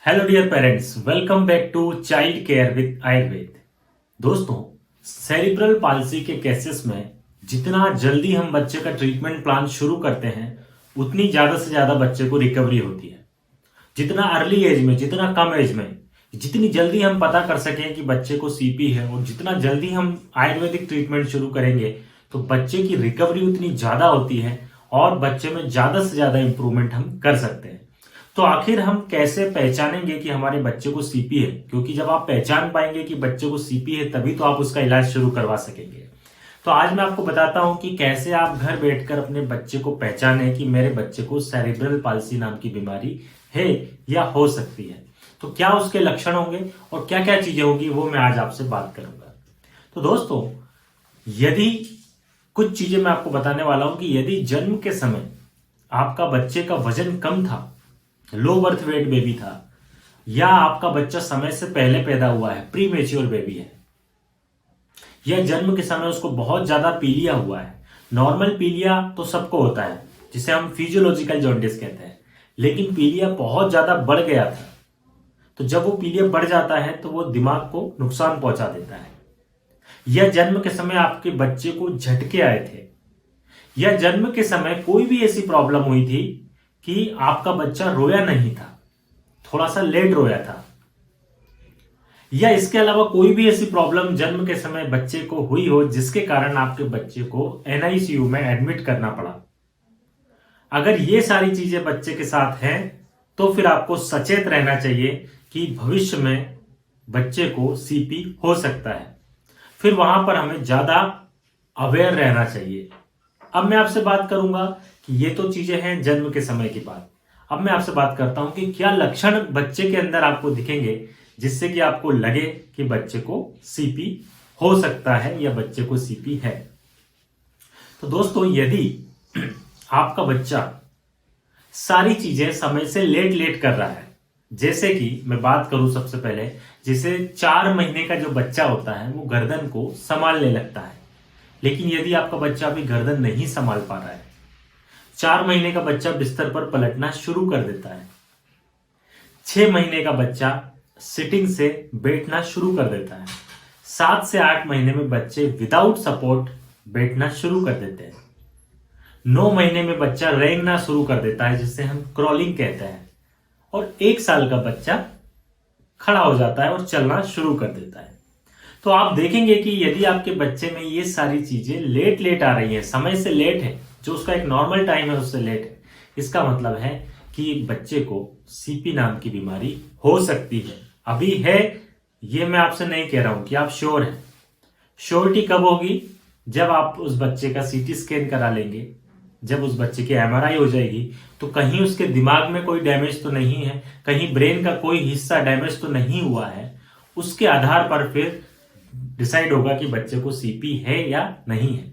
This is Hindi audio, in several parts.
Hello dear parents, welcome back to child care with Ayurveda. दोस्तों, सेरिब्रल पाल्सी के केसेस में जितना जल्दी हम बच्चे का ट्रीटमेंट प्लान शुरू करते हैं उतनी ज्यादा से ज्यादा बच्चे को रिकवरी होती है। जितना अर्ली एज में, जितना कम एज में, जितनी जल्दी हम पता कर सकें कि बच्चे को सीपी है और जितना जल्दी हम आयुर्वेदिक ट्रीटमेंट शुरू करेंगे तो बच्चे की रिकवरी उतनी ज्यादा होती है और बच्चे में ज्यादा से ज्यादा इंप्रूवमेंट हम कर सकते हैं। तो आखिर हम कैसे पहचानेंगे कि हमारे बच्चे को सीपी है? क्योंकि जब आप पहचान पाएंगे कि बच्चे को सीपी है तभी तो आप उसका इलाज शुरू करवा सकेंगे। तो आज मैं आपको बताता हूं कि कैसे आप घर बैठकर अपने बच्चे को पहचाने कि मेरे बच्चे को सेरिब्रल पाल्सी नाम की बीमारी है या हो सकती है। तो क्या उसके लक्षण होंगे और क्या क्या चीजें होंगी वो मैं आज आपसे बात करूंगा। तो दोस्तों, यदि कुछ चीजें मैं आपको बताने वाला हूं कि यदि जन्म के समय आपका बच्चे का वजन कम था, लो बर्थ वेट बेबी था, या आपका बच्चा समय से पहले पैदा हुआ है, प्री मेच्योर बेबी है, या जन्म के समय उसको बहुत ज्यादा पीलिया हुआ है। नॉर्मल पीलिया तो सबको होता है जिसे हम फिजियोलॉजिकल जॉन्डिस कहते हैं, लेकिन पीलिया बहुत ज्यादा बढ़ गया था। तो जब वो पीलिया बढ़ जाता है तो वो दिमाग को नुकसान पहुंचा देता है। या जन्म के समय आपके बच्चे को झटके आए थे, या जन्म के समय कोई भी ऐसी प्रॉब्लम हुई थी कि आपका बच्चा रोया नहीं था, थोड़ा सा लेट रोया था, या इसके अलावा कोई भी ऐसी प्रॉब्लम जन्म के समय बच्चे को हुई हो जिसके कारण आपके बच्चे को एनआईसीयू में एडमिट करना पड़ा। अगर ये सारी चीजें बच्चे के साथ हैं तो फिर आपको सचेत रहना चाहिए कि भविष्य में बच्चे को सीपी हो सकता है। फिर वहां पर हमें ज्यादा अवेयर रहना चाहिए। अब मैं आपसे बात करूंगा कि ये तो चीजें हैं जन्म के समय की बात। अब मैं आपसे बात करता हूं कि क्या लक्षण बच्चे के अंदर आपको दिखेंगे जिससे कि आपको लगे कि बच्चे को सीपी हो सकता है या बच्चे को सीपी है। तो दोस्तों, यदि आपका बच्चा सारी चीजें समय से लेट लेट कर रहा है, जैसे कि मैं बात करूं सबसे पहले, जैसे 4 महीने का जो बच्चा होता है वो गर्दन को संभालने लगता है, लेकिन यदि आपका बच्चा अभी गर्दन नहीं संभाल पा रहा है, 4 महीने का बच्चा बिस्तर पर पलटना शुरू कर देता है, 6 महीने का बच्चा सिटिंग से बैठना शुरू कर देता है, 7 से 8 महीने में बच्चे विदाउट सपोर्ट बैठना शुरू कर देते हैं, 9 महीने में बच्चा रेंगना शुरू कर देता है जिसे हम क्रॉलिंग कहते हैं, और 1 साल का बच्चा खड़ा हो जाता है और चलना शुरू कर देता है। तो आप देखेंगे कि यदि आपके बच्चे में ये सारी चीजें लेट लेट आ रही है, समय से लेट है, जो उसका एक नॉर्मल टाइम है उससे लेट है, इसका मतलब है कि बच्चे को सीपी नाम की बीमारी हो सकती है। अभी है, ये मैं आपसे नहीं कह रहा हूं कि आप श्योर हैं। श्योरिटी कब होगी? जब आप उस बच्चे का सीटी स्कैन करा लेंगे, जब उस बच्चे की एमआरआई हो जाएगी तो कहीं उसके दिमाग में कोई डैमेज तो नहीं है, कहीं ब्रेन का कोई हिस्सा डैमेज तो नहीं हुआ है। उसके आधार पर फिर डिसाइड होगा कि बच्चे को सीपी है या नहीं है।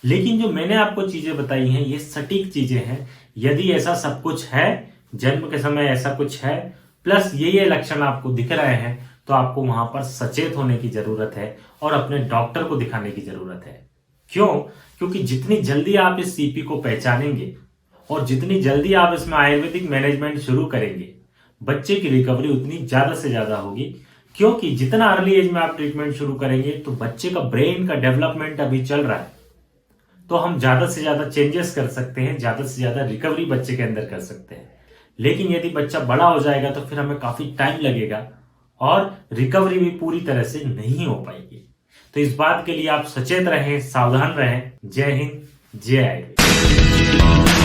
लेकिन जो मैंने आपको चीजें बताई हैं ये सटीक चीजें हैं। यदि ऐसा सब कुछ है, जन्म के समय ऐसा कुछ है, प्लस ये लक्षण आपको दिख रहे हैं, तो आपको वहां पर सचेत होने की जरूरत है और अपने डॉक्टर को दिखाने की जरूरत है। क्यों? क्योंकि जितनी जल्दी आप इस सीपी को पहचानेंगे और जितनी जल्दी आप इसमें आयुर्वेदिक मैनेजमेंट शुरू करेंगे, बच्चे की रिकवरी उतनी ज्यादा से ज्यादा होगी। क्योंकि जितना अर्ली एज में आप ट्रीटमेंट शुरू करेंगे तो बच्चे का ब्रेन का डेवलपमेंट अभी चल रहा है, तो हम ज्यादा से ज्यादा चेंजेस कर सकते हैं, ज्यादा से ज्यादा रिकवरी बच्चे के अंदर कर सकते हैं। लेकिन यदि बच्चा बड़ा हो जाएगा तो फिर हमें काफी टाइम लगेगा और रिकवरी भी पूरी तरह से नहीं हो पाएगी। तो इस बात के लिए आप सचेत रहें, सावधान रहें। जय हिंद, जय आयुर्वेद।